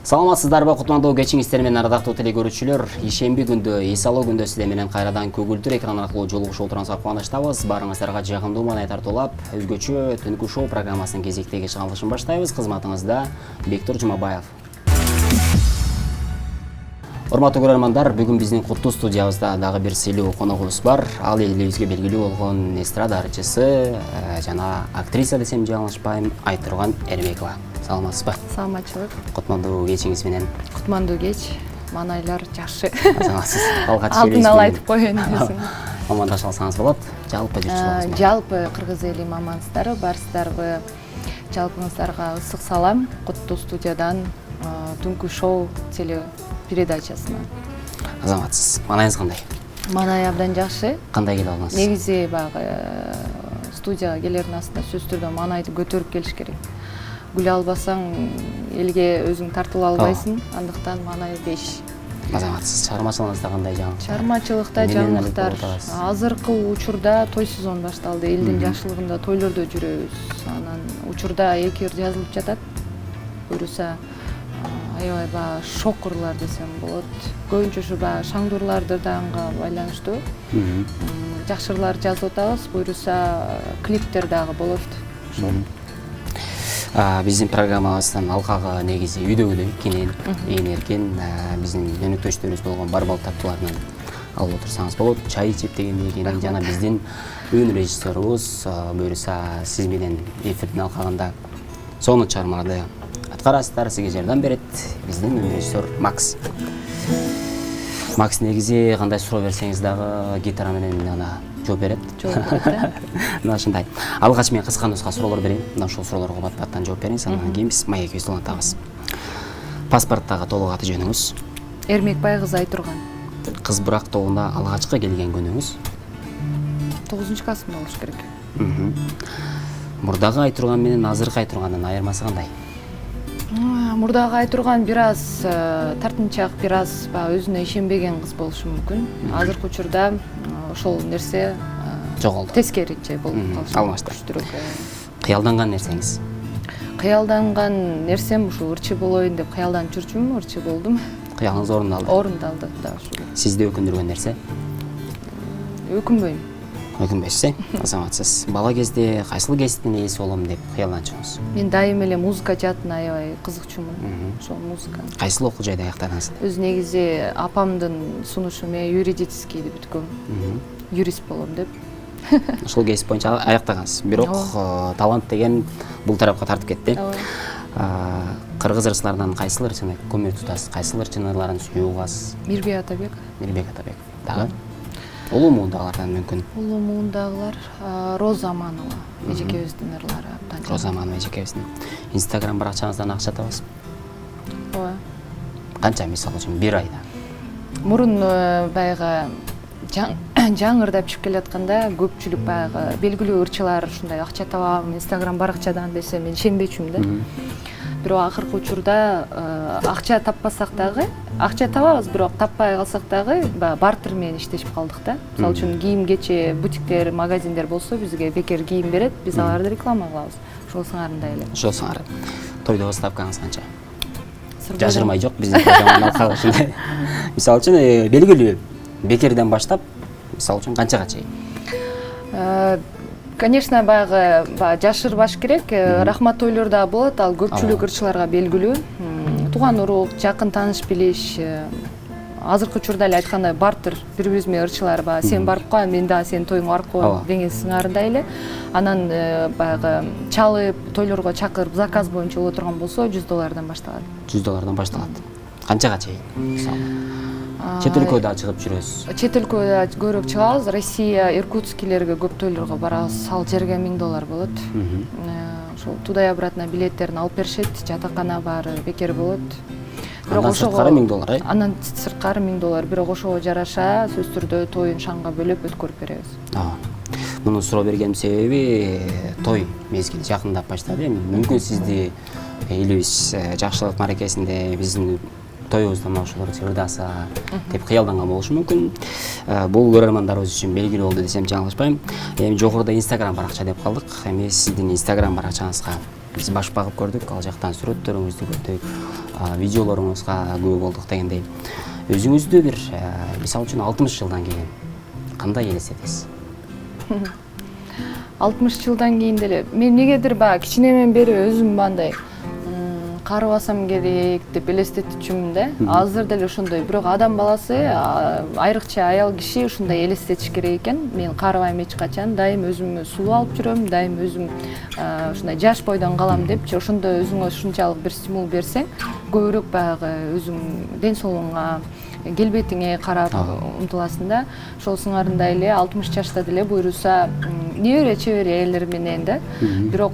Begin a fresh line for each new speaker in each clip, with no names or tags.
Саламатсыздарбы, кутмандуу кечиңиздер менен ардактуу теле көрүүчүлөр. Ишемби күндө, эс алуу күндө сиздер менен кайрадан көгүлдүр экран аркылуу жолугушуп отурганыбызга кубанычтабыз. Баарыңыздарга жагымдуу маанай тартуулап, өзгөчө түнкү шоу программасынын кезектеги чыгарылышын баштайбыз. Кызматыңызда Бектур Жумабаев. Урматтуу көрөрмандар, бүгүн биздин куттуу студиябызда дагы бир сыйлуу коногубуз бар. Ал элибизге белгилүү болгон эстрада ырчысы жана актриса десем жаңылышпайм, Айтурган Эрмекова. Саламатсызбы?
Саламатчылык.
Кутмандуу кечиңиз менен.
Кутмандуу кеч. Маанайлар жакшы.
Саламатсыз.
Алдын ала айтып коеюн десем.
Амандаша алсаңыз болот. Жалпы журтчулугуңуз менен.
Жалпы кыргыз элим амансыздарбы, барсыздарбы? Жалпыңыздарга ысык салам. Куттуу студиядан түнкү шоу теле передачасына.
Азаматсыз. Маанайыңыз кандай?
Маанай абдан жакшы.
Кандай келип алдыңыз?
Негизи багы студияга келердин астында сөзсүз түрдө маанайды көтөрүп келиш керек. Күлө албасаң элге өзүң тартыла албайсың, андыктан маанай 5.
Азаматсыз. Чыгармачылыгыңызда кандай жаңылык?
Чыгармачылыкта жаңылыктар. Азыркы учурда той сезону башталды. Элдин жакшылыгында тойлордо жүрөбүз. Анан учурда 2 жазылып жатат. Буюрса аябай баягы шокурлар десем болот. Көбүнчө ушу баягы шаңдуурларданга байланыштуу. Жакшырлар жазып атабыз. Буюрса клиптер дагы болот.
Биздин программабыздын алкагы негизи үйдөгүдөй кенен, ээн эркен биздин өнөктөштөрүбүз болгон Барбал таптууларынан алып отурсаңыз болот. Чай ичип дегендей кенен жана биздин өн режиссерубуз буюрса сиз менен эфирдин алкагында сонун чыгармаларды аткарасыздар, сизге жардам берет биздин өн режиссер Макс. Макс негизи кандай суроо берсеңиз дагы гитара менен ана жооп берет. Мына ушундай. Алгач мен кыска нуска суроолор берейин. Мына ушул суроолорго бат-баттан жооп бериңиз, андан кийин биз маекибизди улантабыз. Паспорттагы толук аты жөнүңүз?
Эрмекбай кызы Айтурган.
Кыз Бурак тобуна алгачкы келген күнүңүз?
9-классымда болуш керек.
Мурдагы Айтурган менен азыркы Айтургандын айырмасы кандай?
Мурдагы Айтурган бир аз тартынчаак, бир аз өзүнө ишенбеген кыз болушу мүмкүн. Азыркы учурда ошол нерсе
жоголду.
Тескериче болуп калышы.
Алмаштыр. Кыялданган нерсеңиз?
Кыялданган нерсем ушу ырчы болоюн деп кыялданып жүрчүмүн, ырчы болдум.
Кыялыңыз орундалды?
Орундалды, да, ушул.
Сизди өкүндүргөн нерсе?
Өкүнбөйм.
Өкүнбөйсүз, азаматсыз. Бала кезде кайсыл кесиптин ээси болом деп кыялданчуңуз?
Мен дайым эле музыка жаатына аябай кызыкчумун. Ошол музыка.
Кайсыл окуу жайда аяктадыңыз?
Өз негизи апамдын сунушу менен юридическийди бүткөм. Юрист болом деп.
Ошол кесип боюнча аяктагансыз. Бирок талант деген бул тарапка тартып кетти. Кыргыз ырчыларынан кайсыл ырчыны көмөк тутасыз? Кайсыл ырчынын ырларын сүйүү угасыз?
Мирбек Атабек.
Мирбек Атабек. Дагы? Улуу муундагылардан мүмкүн.
Улуу муундагылар Роза Аманова. Эжекебиздин ырлары абдан.
Роза Аманова эжекебиздин. Инстаграм баракчаңыздан акча табасыз?
Ооба.
Канча мисалы үчүн бир айда?
Мурун баягы жаңырдап чыгып келатканда көпчүлүк баягы белгилүү ырчылар ушундай акча табам Инстаграм баракчадан десе мен ишенбечүмүн да. Бирок акыркы учурда акча таппасак дагы, акча табабыз, бирок таппай калсак дагы бартер менен иштешип калдык да. Мисалы үчүн кийим кече бутиктер, магазиндер болсо бизге бекер кийим берет, биз аларды реклама кылабыз. Ошол сыңарындай эле.
Ошол сыңары. Тойдо ставкаңыз канча? Жашырмай жок биздин программанын алкагы ушундай. Мисалы үчүн белгилүү бекерден баштап, мисалы үчүн канчага чейин?
Конечно, баягы жашырбаш керек. Рахмат тойлорда болот, ал көпчүлүк ырчыларга белгилүү. Тууган урук, жакын тааныш билиш, азыркы учурда эле айткандай бартер бири-бириз менен ырчылар сен барып кой, мен дагы сенин тоюңа барып коем деген сыңарындай эле. Анан баягы чалып, тойлорго чакырып, заказ боюнча боло турган болсо $100 башталат.
$100 башталат. Канчага чейин? Мисалы чет өлкөгө да чыгып жүрөсүз?
Чет өлкөгө көрөк чыгабыз. Россия, Иркутскилерге көп тойлорго барабыз. Ал жерге $1000 болот. Ошол туда и обратно билеттерин алып беришет, жатакана баары бекер болот.
Андан сырткары $1000,
Андан сырткары $1000. Бирок ошого жараша сөзсүз түрдө тоюн шаңга бөлөп өткөрүп беребиз.
Муну суроо бергеним себеби той мезгили жакындап баштады. Эми мүмкүн сизди элибиз жакшылык маракесинде биздин тоюбузда мына ушулар ырдаса деп кыялданган болушу мүмкүн. Бул көрөрмандарыбыз үчүн белгилүү болду десем жаңылышпайм. Эми жогоруда Instagram баракча деп калдык. Эми сиздин Instagram баракчаңызга биз баш багып көрдүк. Ал жактан сүрөттөрүңүздү көрдүк, видеолоруңузга күбө болдук дегендей. Өзүңүздү бир мисалы үчүн 60 жылдан кийин кандай элестетесиз?
60 жылдан кийин деле мен негедир баягы кичинемен бери өзүм мындай карыбасам керек деп элестетчүмүн да. Азыр деле ошондой. Бирок адам баласы, айрыкча аял киши ушундай элестетиш керек экен. Мен карыбайм эч качан, дайым өзүмө сулуу алып жүрөм, дайым өзүм ушундай жаш бойдон калам депчи. Ошондо өзүңө ушунчалык бир стимул берсең, көбүрөөк баягы өзүң ден соолугуңа, келбетиңе карап умтуласың да. Ошол сыңарында эле 60 жашта деле буйруса небере чебер элдер менен да. Бирок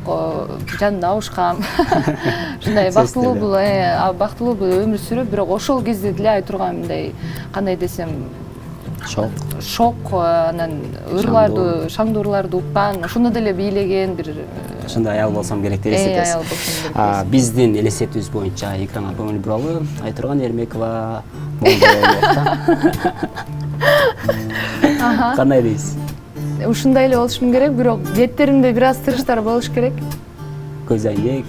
жанымда абышкам. Ушундай бактылуу өмүр сүрүп, бирок ошол кезде деле айта турган мындай кандай десем шок, анан ырларды, шаңдуурларды уккан, ошондо деле бийлеген бир
ошондой аял болсом керек деп элестетесиз. Биздин элестетүүбүз боюнча экранга көңүл буралы. Айтурган Эрмекова кандай дейсиз?
Ушундай эле болушум керек, бирок беттеримде бир аз тырыштар болуш керек.
Көз айнек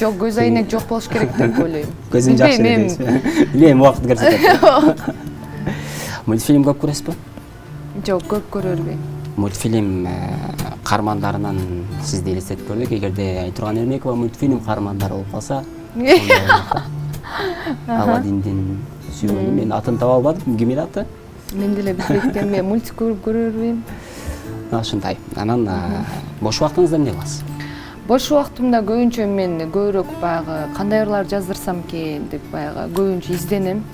жок болуш керек деп ойлойм.
Көзүм жакшы дейсизби? Билем, убакыт көрсөтөт. Мультфильм көп көрөсүзбү?
Жок, көп көрөрбүйм.
Мультфильм каармандарынан сизди элестетип көрдүк. Эгерде Айтурган Эрмекова мультфильм каармандары болуп калса, Аладдиндин сүйгөнү, мен атын таба албадым. Ким эле аты?
Мен деле билбейт экенмин, мен мультик көрөрбүйм.
Ушундай. Анан бош убактыңызда эмне кыласыз?
Бош убактымда көбүнчө мен көбүрөөк баягы кандай ырлар жаздырсам экен деп баягы көбүнчө изденем.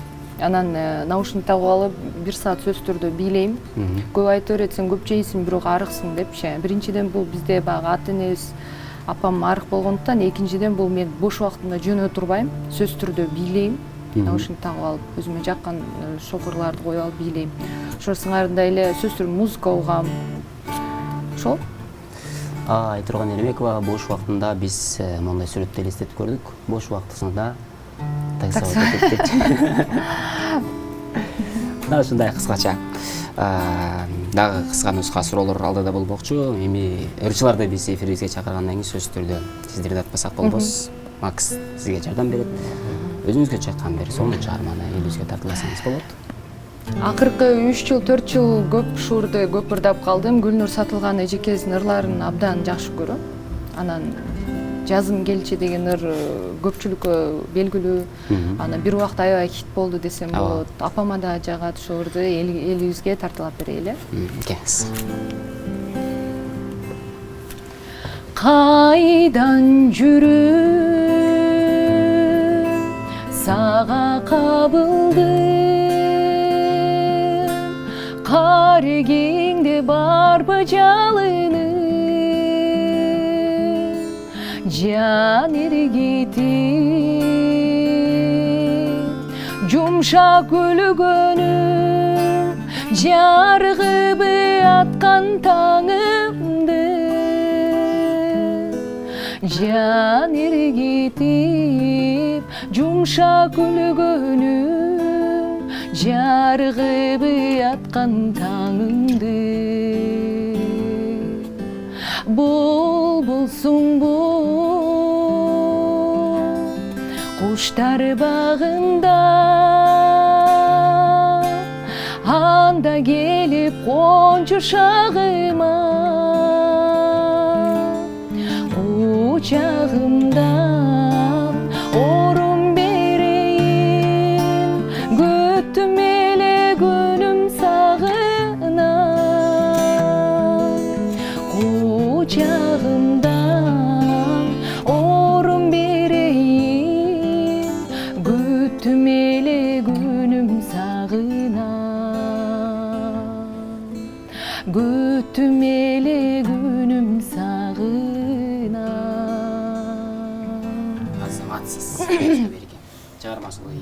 Анан наушник тагып алып 1 саат сөзсүз түрдө бийлейм. Көп айта беретсең көп жейсиң, бирок арыксың депчи. Биринчиден бул бизде баягы ата-энебиз, апам арык болгондуктан, экинчиден бул мен бош убактымда жөн отурбайм, сөзсүз түрдө бийлейм. Наушник тагып алып, өзүмө жаккан шокурларды коюп алып бийлейм. Ошол сыңарында эле сөзсүз түрдө музыка угам. Ошол.
Айтурган Эрмекова бош убактында биз мондай сүрөттү элестетип көрдүк. Бош убактысында таксовод кетет. Ушундай кыскача. Дагы кыска нуска суроолор алдыда болмокчу. Эми ырчыларды биз эфирибизге чакыргандан кийин сөзсүз түрдө сиздерди атпасак болбос. Макс сизге жардам берет. Өзүңүзгө чыккан бир сонун чыгарманы элибизге тартууласаңыз болот.
Акыркы 3 жыл, 4 жыл көп шуурду көп ырдап калдым. Гүлнур Сатылган эжекебиздин ырларын абдан жакшы көрөм. Анан жазым келчи деген ыр көпчүлүккө белгилүү. Анан бир убакта аябай хит болду десем болот. Апама да жагат ошол ырды, элибизге тартуулап берели.
Кеңиз.
Кайдан жүрүп сага кабылдым, карегиңде барбы жалынып, жан эргитип, жумшак көлгөнүм, жаргыбы аткан таңымды, жан эргитип, жумшак көлгөнүм, жаргыбы аткан таңымды. Булбулсуң бул, куштар багында, анда келип кончу шагыма, кучагымдан орун берейин, күттүм эле күнүм сагына, кучагымдан орун берейин, күттүм эле күнүм сагына, күттүм эле күнүм сагына.
Азаматсыз. Чыгармачылыгы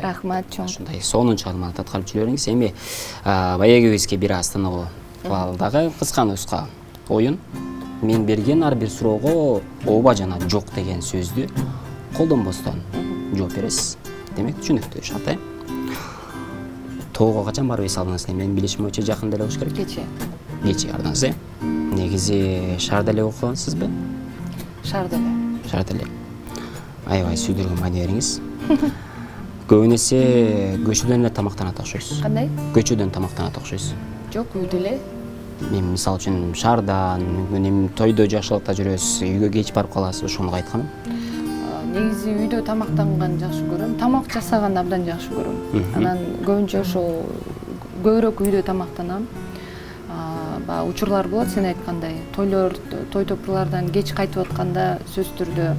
Рахмат чоң.
Ушундай сонун чыгарманы таткарып жүрө бериңиз. Эми баягыбызга бир аз тыныгуу дагы кыска нуска оюн. Мен берген ар бир суроого ооба жана жок деген сөздү колдонбостон жооп бересиз. Демек түшүнүктүү шарт, э? Тоого качан барып эс алдыңыз? Менин билишим боюнча жакында эле болуш керек. Кечээ бардыңыз, э? Негизи шаарда эле окугансызбы?
Шаарда эле.
Шаарда эле. Аябай сүйдүргөн маани бериңиз. Көбүн эсе көчөдөн эле тамактанат окшойсуз.
Кандай?
Көчөдөн тамактанат окшойсуз.
Жок, үйдө эле.
Мен мисалы үчүн шаардан, мүмкүн эми тойдо жакшылыкта жүрөсүз, үйгө кеч барып каласыз, ошону айтканым.
Негизи үйдө тамактанган жакшы көрөм. Тамак жасаганды абдан жакшы көрөм. Анан көбүнчө ошол көбүрөөк үйдө тамактанам. Баягы учурлар болот, сен айткандай. Той топурлардан кеч кайтып атканда сөзсүз түрдө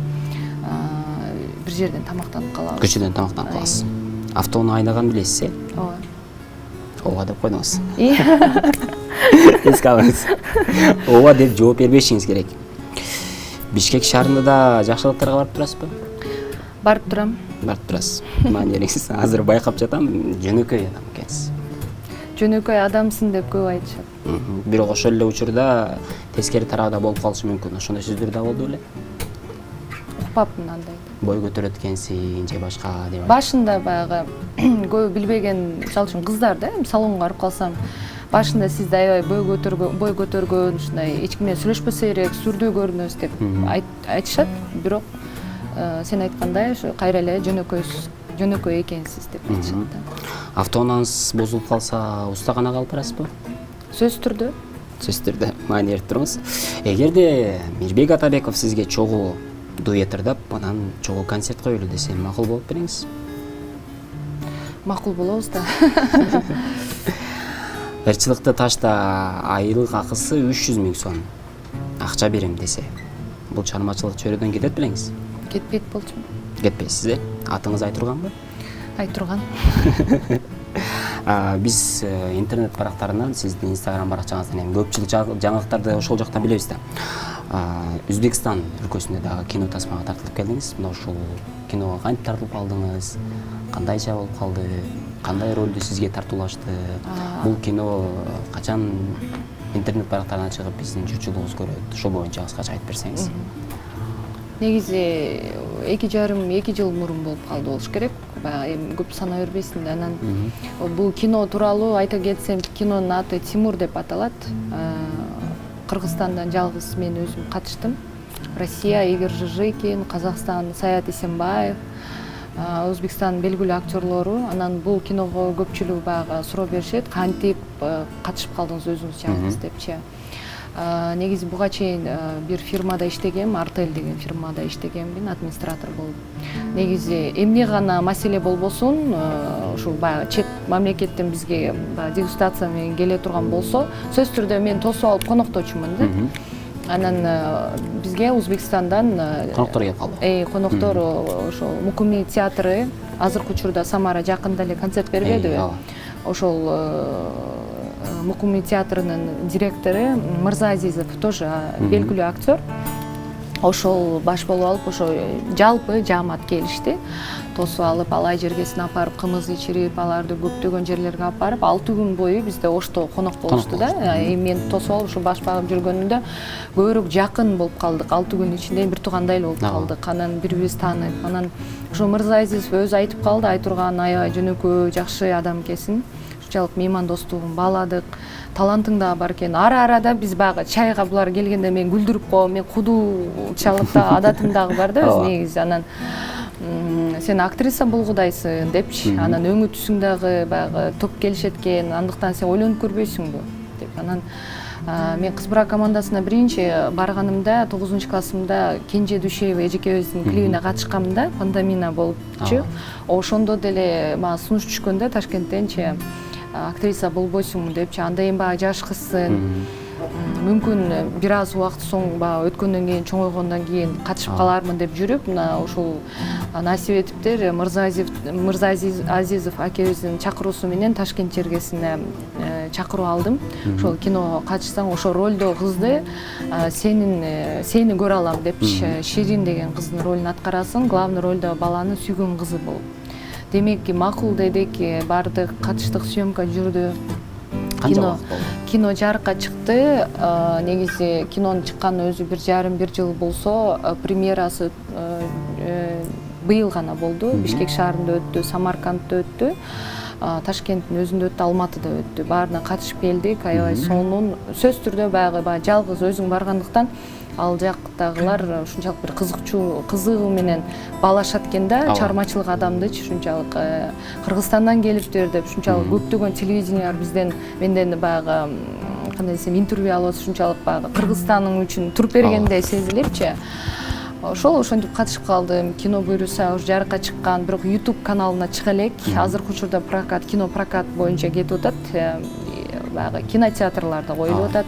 бир жерден тамактанып калабыз.
Көчөдөн тамактанып каласыз. Автоону айдаган билесиз, э?
Ооба.
Ооба деп койдуңуз. Эске алыңыз. Ооба деп жооп бербешиңиз керек. Бишкек шаарында да жакшылыктарга барып турасызбы?
Барып турам.
Барып турасыз. Маани бериңиз. Азыр байкап жатам, жөнөкөй адам экенсиз.
Жөнөкөй адамсың деп көп айтышат.
Бирок ошол эле учурда тескери тарабда болуп калышы мүмкүн. Ошондой сөздөр да болду беле?
Укпапмын андай.
Бой көтөрөт экенсиң же башка деп.
Башында баягы көп билбеген, мисалы үчүн кыздар да, салонго барып калсам, башында сизди аябай бой көтөргөн, ушундай эч ким менен сүйлөшпөсө керек, сүрдүү көрүнөсүз деп айтышат. Бирок сен айткандай, ошо кайра эле жөнөкөй экенсиз деп айтышат да.
Автоунаңыз бузулуп калса, устаканага алып барасызбы?
Сөзсүз түрдө.
Сөзсүз түрдө маани берип туруңуз. Эгерде Мирбек Атабеков сизге чогуу дуэт ырдап, анан чогуу концерт коелу десе, макул болуп бериңиз.
Макул болобуз да.
Ырчылыкты ташта айлык акысы 300 000 сом. Акча берем десе, бул чыгармачылык чөйрөдөн кетет белеңиз?
Кетпейт болчумун.
Кетпейсиз, э? Атыңыз айтырганбы?
Айтырган.
Биз интернет барактарынан, сиздин Instagram баракчаңыздан эми көпчүлүк жаңылыктарды ошол жактан билебиз да. Өзбекстан өлкөсүндө дагы кино тасмага тартылып келдиңиз. Мына ушул киного кантип тартылып калдыңыз? Кандайча болуп калды? Кандай ролду сизге тартуулашты? Бул кино качан интернет барактарына чыгып биздин журтчулугубуз көрөт? Ошол боюнча кыскача айтып берсеңиз.
Негизи 2,5-2 жыл мурун болуп калды болуш керек. Баягы эми көп сана бербейсиң да. Анан бул кино тууралуу айта кетсем, кинонун аты Тимур деп аталат. Кыргызстандан жалгыз мен өзүм катыштым. Россия Игорь Жижикин, Казакстан Саят Исенбаев, Өзбекстан белгилүү актерлору. Анан бул киного көпчүлүк баягы суроо беришет, кантип катышып калдыңыз өзүңүз жалгыз депчи. Негизи буга чейин бир фирмада иштегем, Артель деген фирмада иштегенмин, администратор болуп. Негизи эмне гана маселе болбосун, ушул баягы чет мамлекеттен бизге дегустация менен келе турган болсо, сөзсүз түрдө мен тосуп алып конокточумун да. Анан бизге Өзбекстандан
Коноктор келип калды.
Коноктор ошол Мукуми театры азыркы учурда Самара жакында эле концерт бербедиби? Ошол Мукуми театрынын директору Мырзаазизов тоже белгилүү актер. Ошол баш болуп алып, ошо жалпы жаамат келишти. Тосуп алып, алай жергесин апарып, кымыз ичирип, аларды көптөгөн жерлерге алып барып, 6 күн бою бизде Ошто конок болушту да. Мен тосуп алып, ушу баш багып жүргөнүмдө көбүрөөк жакын болуп калдык. 6 күн ичинде бир туугандай эле болуп калдык. Анан бири-бирибизди тааныйп, анан ошо Мырзаазизов өзү айтып калды, айтурган аябай жөнөкөй, жакшы адам экенсиң. Ушунчалык меймандостугун бааладык. Талантың да бар экен. Ара-арада биз баягы чайга булар келгенде мен күлдүрүп коем, мен кудучалык да адатым дагы бар да өз негизи. Анан сен актриса болгудайсың депчи. Анан өңү түсүң дагы баягы топ келишет экен. Андыктан сен ойлонуп көрбөйсүңбү деп. Анан мен кыз бара командасына биринчи барганымда 9-классымда Кенже Дүйшөева эжекебиздин клибине катышканмын да, пандемия болупчу. Ошондо деле мага сунуш түшкөндө Ташкенттенчи актриса болбойсуңбу депчи. Анда эми баягы жаш кызсың. Мүмкүн бир аз убакыт соң баягы өткөндөн кийин, чоңойгондон кийин катышып калармын деп жүрүп, мына ушул насип этиптер Мырзаазизов акебиздин чакыруусу менен Ташкент жергесине чакыруу алдым. Ошол киного катышсаң, ошол ролдо кызды сени көрө алам депчи. Ширин деген кыздын ролун аткарасың, главный ролдо баланын сүйгөн кызы болуп демек макул дедик, бардык, катыштык, съемка жүрдү.
Канча убакыт болду?
Кино жарыкка чыкты. Негизи кинонун чыкканына өзү 1,5 жыл болсо, премьерасы быйыл гана болду. Бишкек шаарында өттү, Самаркандта өттү, Ташкенттин өзүндө өттү, Алматыда өттү. Баарына катышып келдик. Аябай сонун. Сөзсүз түрдө баягы жалгыз өзүң баргандыктан ал жактагылар ушунчалык бир кызыгуу менен баалашат экен да, чыгармачылык адамдычы ушунчалык Кыргызстандан келиптир деп, ушунчалык көптөгөн телевидениялар менден баягы кандай десем интервью алып ушунчалык баягы Кыргызстаның үчүн туруп бергендей сезилипчи. Ошентип катышып калдым. Кино буюрса уж жарыкка чыккан, бирок YouTube каналына чыга элек. Азыркы учурда прокат, кино прокат боюнча кетип атат. Баягы кинотеатрларда коюлуп атат.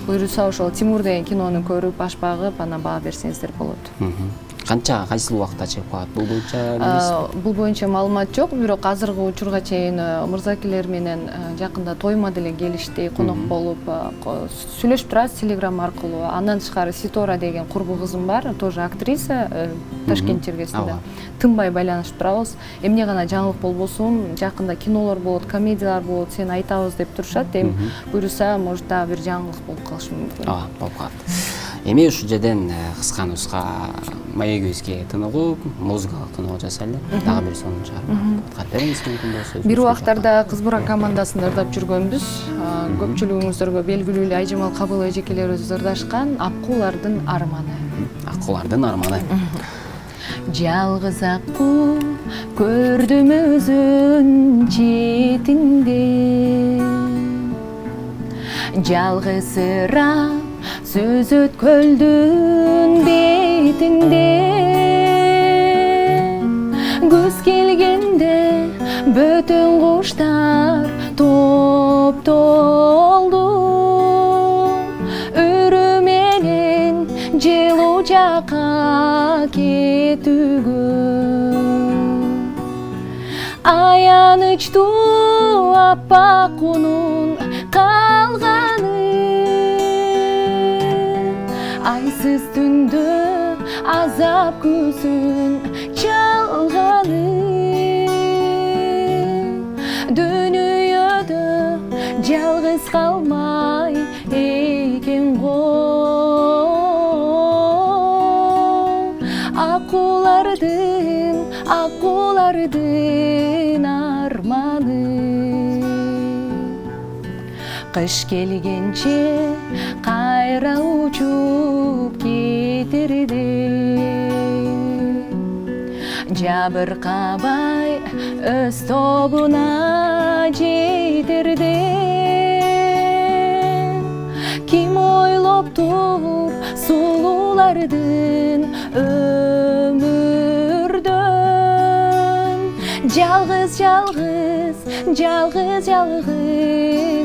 Буюрса ошол Тимур деген кинону көрүп, баш багып, анан баа берсеңиздер болот.
Кайсыл убакытта чыгып калат? Бул боюнча билесизби?
Бул боюнча маалымат жок, бирок азыркы учурга чейин мырзакелер менен жакында тойма деле келишти, конок болуп сүйлөшүп турабыз Telegram аркылуу. Андан тышкары Ситора деген курбу кызым бар, тоже актриса, Ташкент чергесинде. Тынбай байланышып турабыз. Эмне гана жаңылык болбосун, жакында кинолор болот, комедиялар болот, сени айтабыз деп турушат. Эми буюрса, может дагы бир жаңылык болуп калышы мүмкүн.
Болуп калат. Эми ушул жерден кыска маегибизге тыныгып, музыкалык тыныгуу жасайлы. Дагы бир сонун чыгарма кат бериңиз мүмкүн болсо.
Бир убактарда Кыз Бурак командасын ырдап жүргөнбүз. Көпчүлүгүңүздөргө белгилүү эле Айжамал Кабыл эжекелерибиз ырдашкан Аккуулардын арманы.
Аккуулардын арманы.
Жалгыз аккуу көрдүм өзүн четинде, жалгызыраак сөз өткөлдүн бетинде, күз келгенде бөтөн куштар топтолду, өрү менен жылуу жакка кетүүгө, аянычтуу аппак унун калганы, айсыз түндө азап күзүн чалганы, дүйнөдө жалгыз калмай экен го, аккуулардын арманы. Кыш келгенче кайра учуп кетирди, жабыркабай өз тобуна жетирди. Ким ойлоптур сулуулардын өмүрдөн, жалгыз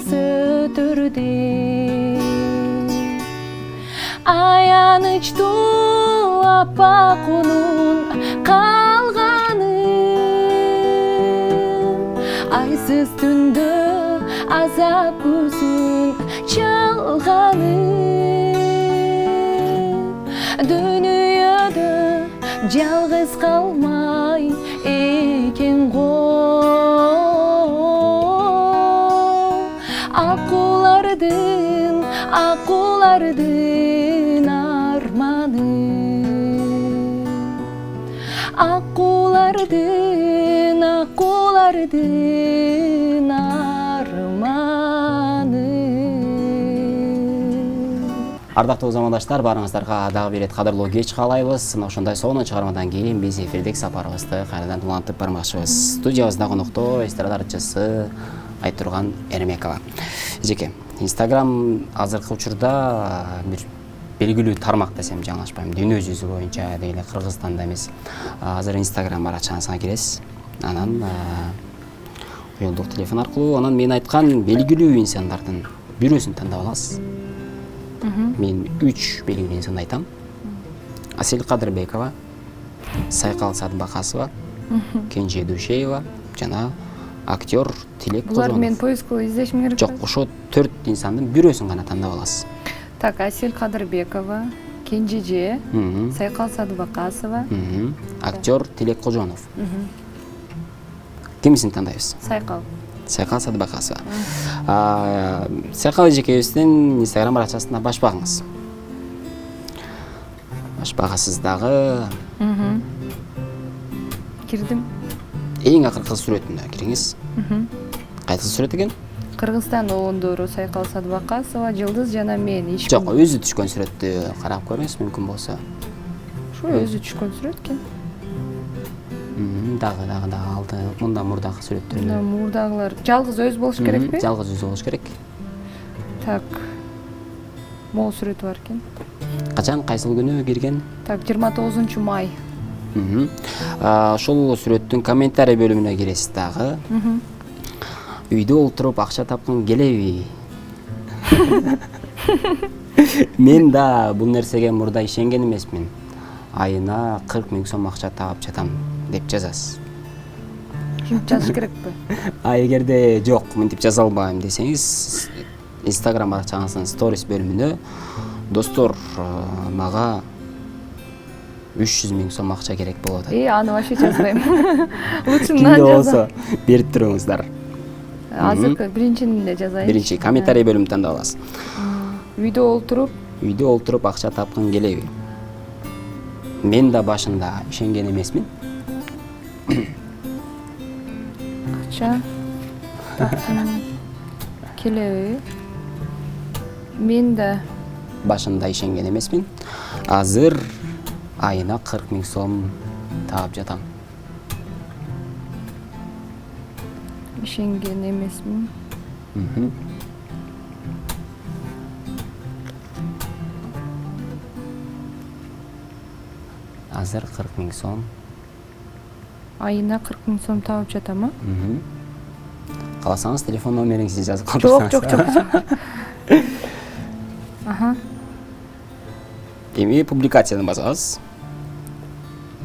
өтүрдү. Аянычтуу аппак унун калганы, айсыз түндө азап күзүн чалганы, дүйнөдө жалгыз калмай экен го, аккуулардын арманы, аккуулардын арманы.
Ардактуу замандаштар, баарыңыздарга дагы бир рет кадырлуу кеч каалайбыз. Мына ошондой сонун чыгармадан кийин биз эфирдик сапарыбызды кайрадан улантып бармакчыбыз. Студиябызда конокто эстрада артчысы Айтурган Эрмекова. Эжеке, Instagram азыркы учурда бир белгилүү тармак десем жаңылышпайм. Дүйнө жүзү боюнча дейле Кыргызстанда эмес. Азыр Instagram баракчаңызга киресиз. Анан уюлдук телефон аркылуу анан мен айткан белгилүү инсандардын бирөөсүн тандап аласыз. Мен 3 белгилүү инсанды айтам. Асель Кадырбекова, Сайкал Садбакасова, Кенже Душеева жана актер Тилек Кожонов.
Буларды мен поиск издешим керек.
Жок, ошо 4 инсандын бирөөсүн гана тандап аласыз.
Так, Асель Кадырбекова, Кенжеже, Сайкал Садбакасова,
Актер Тилек Кожонов. Кимисин тандайбыз?
Сайкал.
Сайкал Садыбакасова. Сайкал эжекебиздин Instagram баракчасына баш багыңыз. Баш багасыз дагы.
Кирдим.
Эң акыркы сүрөтүнө кириңиз. Кайсы сүрөт экен?
Кыргызстан оондору Сайкал Садыбакасова, Жылдыз жана мен.
Жок, өзү түшкөн сүрөттү карап көрүңүз мүмкүн болсо.
Ушу өзү түшкөн сүрөт экен.
Дагы алды, мындан мурдагы сүрөттөр.
Мына мурдагылар жалгыз өз болуш керекпи?
Жалгыз өзү болуш керек.
Так. Могу сүрөтү бар экен.
Качан, кайсыл күнү кирген?
Так, 29 май.
Ошол сүрөттүн комментарий бөлүмүнө киресиз дагы. Үйдө олтуруп акча тапкым келеби? Мен да бул нерсеге мурда ишенген эмесмин. Айына 40 000 сом акча таап жатам деп жазасыз.
Ким жазыш керекпи?
Эгерде жок, мынтип жаза албайм десеңиз, Instagram баракчаңыздын stories бөлүмүнө достор, мага 300 000 сом акча керек болуп атат.
Аны вообще жазбайм. Лучше
Кимде болсо берип туруңуздар.
Азыр биринчине жазайын.
Биринчи комментарий бөлүмүн тандап аласыз.
Үйдө
олтуруп акча тапкым келеби? Мен да башында ишенген эмесмин.
Акча тапкым келеби? Мен да
башында ишенген эмесмин. Азыр айына 40 000 сом таап жатам.
Ишенген эмесмин.
Азыр 40 000 сом.
Айына 40 000 сом таап жатам,
Кааласаңыз телефон номериңизди жазып калтырсаңыз.
Жок.
Эми публикацияны басабыз.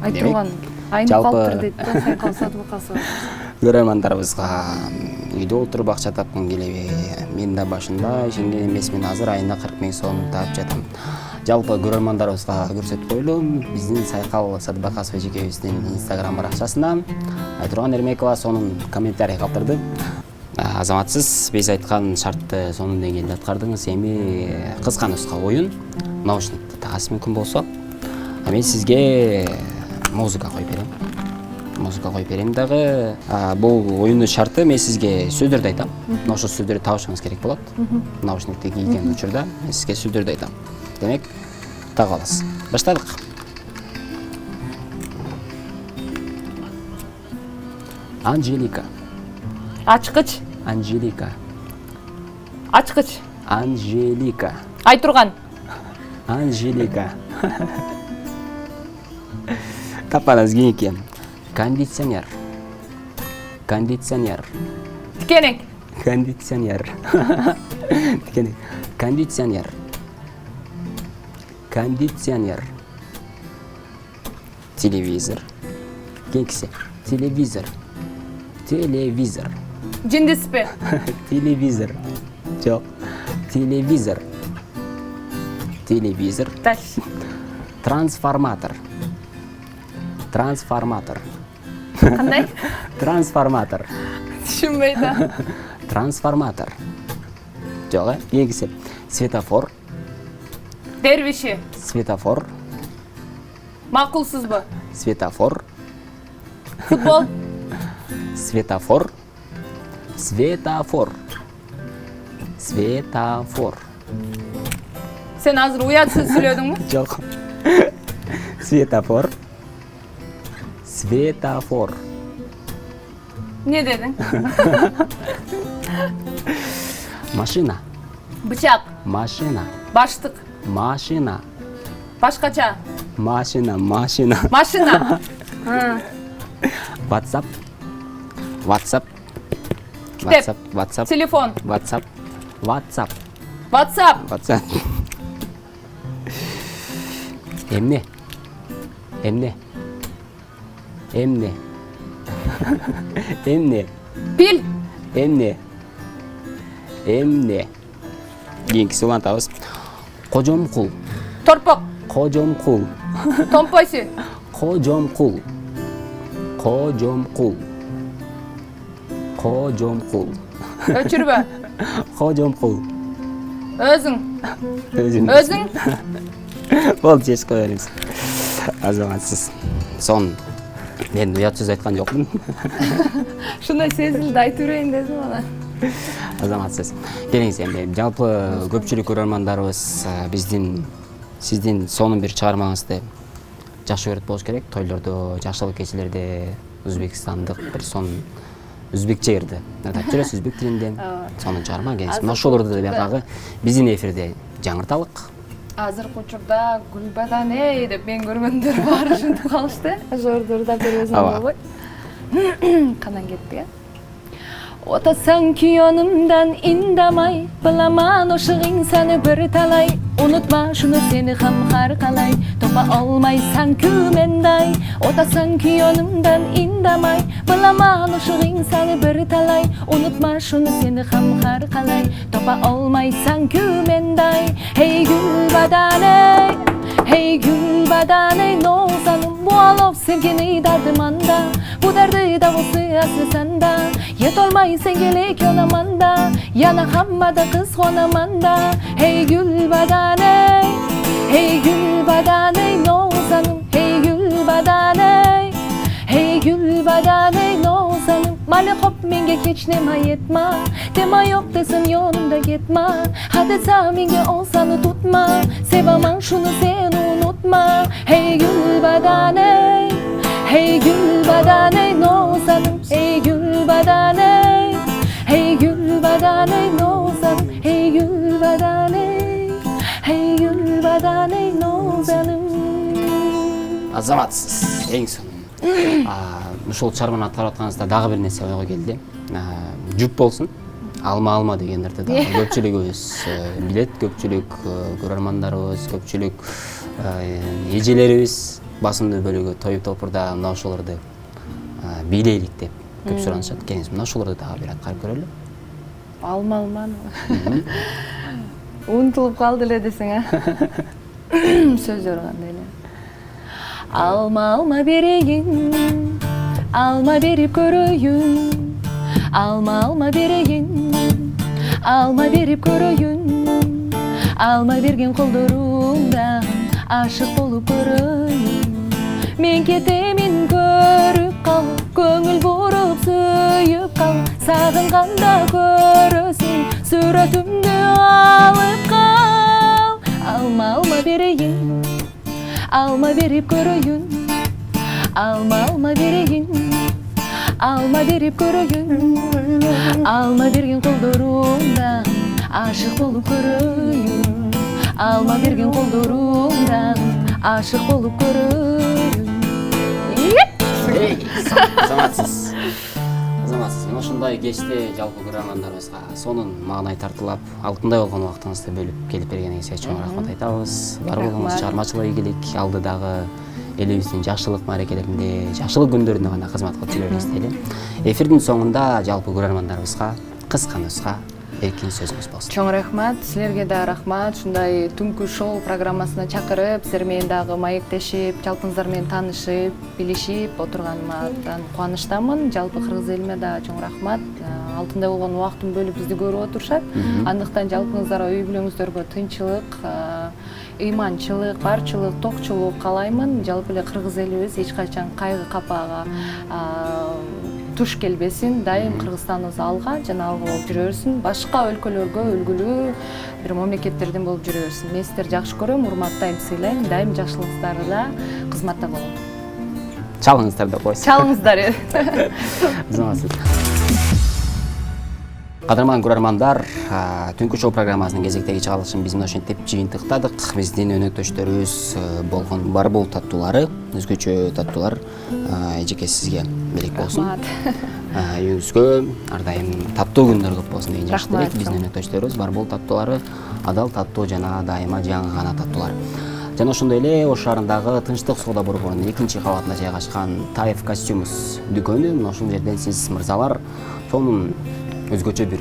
Айтылган айнып калыптыр дейт да Сайкал Садыбакасова.
Көрөрмандарыбызга үйдө олтуруп акча тапкым келеби? Мен да башында ишенген эмесмин. Азыр айына 40 000 сом таап жатам. Жалпы көрөрмандарыбызга көрсөтүп коелум. Биздин Сайкал Садыбакасова эжекебиздин Instagram баракчасына Айтурган Эрмекова сонун комментарий калтырды. Азаматсыз, биз айткан шартты сонун деңгээлде аткардыңыз. Эми кыска нуска оюн, наушникти тагасыз мүмкүн болсо. Мен сизге музыка коюп берем. Дагы бул оюндун шарты мен сизге сөздөрдү айтам. Ошол сөздөрдү табышыңыз керек болот. Наушникти кийген учурда мен сизге сөздөрдү айтам. Демек, тагып аласыз. Баштадык. Анжелика.
Ачкыч.
Анжелика.
Ачкыч.
Анжелика.
Айтурган.
Анжелика. Тапаныз кийинки. Кондиционер. Кондиционер.
Тикенек.
Кондиционер. Тикенек. Кондиционер. Кондиционер. Телевизор. Кеңкиси. Телевизор. Телевизор.
Жиндиспи.
Телевизор. Жок. Телевизор. Телевизор.
Дальше.
Трансформатор. Трансформатор.
Кандай?
Трансформатор.
Түшүнбөй да.
Трансформатор. Жок, кийинкиси. Светофор.
Дервиши.
Светофор.
Макулсузбу?
Светофор.
Футбол.
Светофор. Светофор. Светофор.
Сен азыр уятсыз сүйлөдүңбү?
Жок. Светофор. Светофор.
Не дедиң?
Машина.
Бычак.
Машина.
Баштык.
Машина.
Башкача.
Машина.
Машина.
WhatsApp. WhatsApp.
Китеп.
WhatsApp.
Телефон.
WhatsApp. WhatsApp.
WhatsApp.
WhatsApp. Эмне? Эмне? Эмне? Эмне?
Пил.
Эмне? Эмне? Кийинкиси улантабыз. Кожомкул.
Торпок.
Кожомкул.
Томпойсу.
Кожомкул. Кожомкул. Кожомкул.
Өчүрбө.
Кожомкул.
Өзүң. Өзүң.
Болду, чечип кое беребиз. Азаматсыз. Сон мен уят сөз айткан жокмун.
Шундай сезилди, айтып берейин дедим ана.
Азаматсыз. Келиңиз эми жалпы көпчүлүк көрөрмандарыбыз сиздин сонун бир чыгармаңызды жакшы көрөт болуш керек. Тойлордо, жакшылык кечелерде өзбекстандык бир сонун өзбекче ырды айтып жүрөсүз, өзбек тилинде. Сонун чыгарма келиңиз. Мына ошолорду да баягы биздин эфирде жаңырталык.
Азыркы учурда Гүлбадан деп мен көргөндөр баары ушинтип калышты. Ошолорду ырдап беребиз болбойбу? Канан кетти, Отасаң күйөнүмдөн индамай, Биламан ошугуң сени бир талай. Унутма шуну сени хам каркалай, Топа алмайсаң күмөндөй. Отасаң күйөнүмдөн индамай, Биламан ошугуң сени бир талай. Унутма шуну сени хам каркалай, Топа алмайсаң күмөндөй. Hey Gülbadane, hey Gülbadane, Nozanım bu alov sevgini dardımanda. Bu derdi davası aslı sanda. Yet olmayı sevgilik yonamanda. Yana hammada kız konamanda. Hey Gülbadane, hey Gülbadane, Nozanım. Hey Gülbadane, hey Gülbadane, Nozanım. Mali hop menge hiç nema yetma. Tema yok desem yolunda gitme. Hadi sen menge olsanı tutma. Sevamam şunu sen unutma. Hey Gülbadane, hey Gülbadane, Nozanım. Hey Gülbadane, hey Gülbadane, Nozanım. Hey Gülbadane, hey Gülbadane, Nozanım.
Азаматсыз, эң сонун. Ушул чыгарманы аткарып атканыңызда дагы бир нерсе ойго келди. Жүп болсун, алма дегендерди дагы көпчүлүгүбүз билет, көпчүлүк көрөрмандарыбыз, көпчүлүк эжелерибиз басымдуу бөлүгү той топурда мына ошолорду бийлейлик деп көп суранышат. Келиңиз мына ошолорду дагы бир аткарып көрөлү.
Алма. Унутулуп калды эле десең, сөздөр кандай эле. Alma vereyim, alma verip göreyim. Alma vereyim, alma verip göreyim. Alma vergen kollarımdan aşık olup göreyim. Men ketemin görüp kal, көңүл буруp сүйүп кал. Сагынганда көрөсүң, сүрөтүмдү алып кал. Alma vereyim, alma verip göreyim. Alma vereyim, alma verip göreyim. Alma vergen kollarımdan aşık olup göreyim. Alma vergen kollarımdan aşık olup göreyim.
Азаматсыз. Мына ушундай кечте жалпы көрөрмандарыбызга сонун маанай тартуулап, алтындай болгон убактыңызды бөлүп келип бергениңизге чоң рахмат айтабыз. Бар болуңуз чыгармачылык ийгилик, алдыдагы элибиздин жакшылык маарекелеринде, жакшылык күндөрүндө гана кызмат кылып жүрөбүз дейли. Эфирдин соңунда жалпы көрөрмандарыбызга кыска нуска эркин сөзүңүз болсун.
Чоң рахмат, силерге да рахмат. Ушундай түнкү шоу программасына чакырып, силер менен дагы маектешип, жалпыңыздар менен таанышып, билишип отурганыма кубанычтамын. Жалпы кыргыз элиме да чоң рахмат. Алтындай болгон убактын бөлүп бизди көрүп отурушат. Андыктан жалпыңыздарга үй бүлөңүздөргө тынчылык, ыйманчылык, барчылык, токчулук каалаймын. Жалпы эле кыргыз элибиз эч качан кайгы капага туш келбесин, дайым Кыргызстаныбыз алга жана алга болуп жүрө берсин. Башка өлкөлөргө үлгүлүү бир мамлекеттерден болуп жүрө берсин. Мен сиздерди жакшы көрөм, урматтайм, сыйлайм. Дайым жакшылыктарда кызматта болом.
Чалыңыздар деп койсун.
Чалыңыздар.
Кадырман көрөрмандар, түнкү шоу программасынын кезектеги чыгарылышын биз мына ушинтип жыйынтыктадык. Биздин өнөктөштөрүбүз болгон Барбол таттуулары, өзгөчө таттуулар эжеке сизге белек болсун. Үйүңүзгө ар дайым таттуу күндөр көп болсун деген жакшы элек. Биздин өнөктөштөрүбүз Барбол таттуулары, адал таттуу жана дайыма жаңы гана таттуулар. Жана ошондой эле Ош шаарындагы Тынчтык соода борборунун 2-кабатында жайгашкан Таев костюмус дүкөнү. Мына ушул жерден сиз мырзалар сонун өзгөчө бир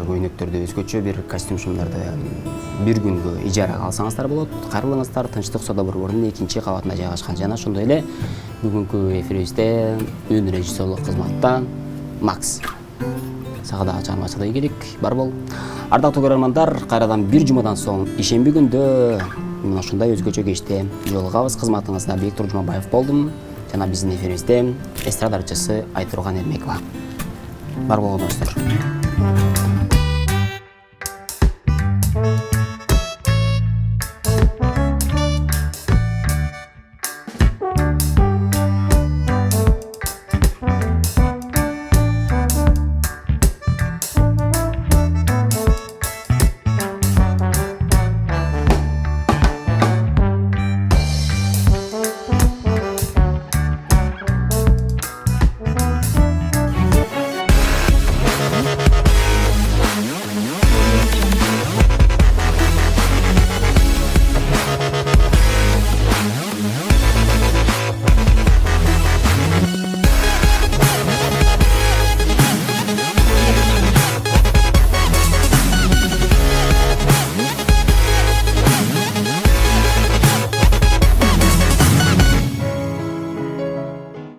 көйнөктөрдү, өзгөчө бир костюмшумдарды бир күнгө ижарага алсаңыздар болот. Кайрылыңыздар, Тынчтык соода борборунун 2-кабатында жайгашкан. Жана ошондой эле бүгүнкү эфирибизде үн режиссерлук кызматта Макс. сага дагы чыгармачылык ийгилик бар бол. Ардактуу көрөрмандар, кайрадан бир жумадан соң ишемби күндө мына ушундай өзгөчө кечте жолугабыз. Кызматыңызда Бектур Жумабаев болдум жана биздин эфирибизде эстрадарчысы Айтурган Эрмекова. Бар болуңуздар.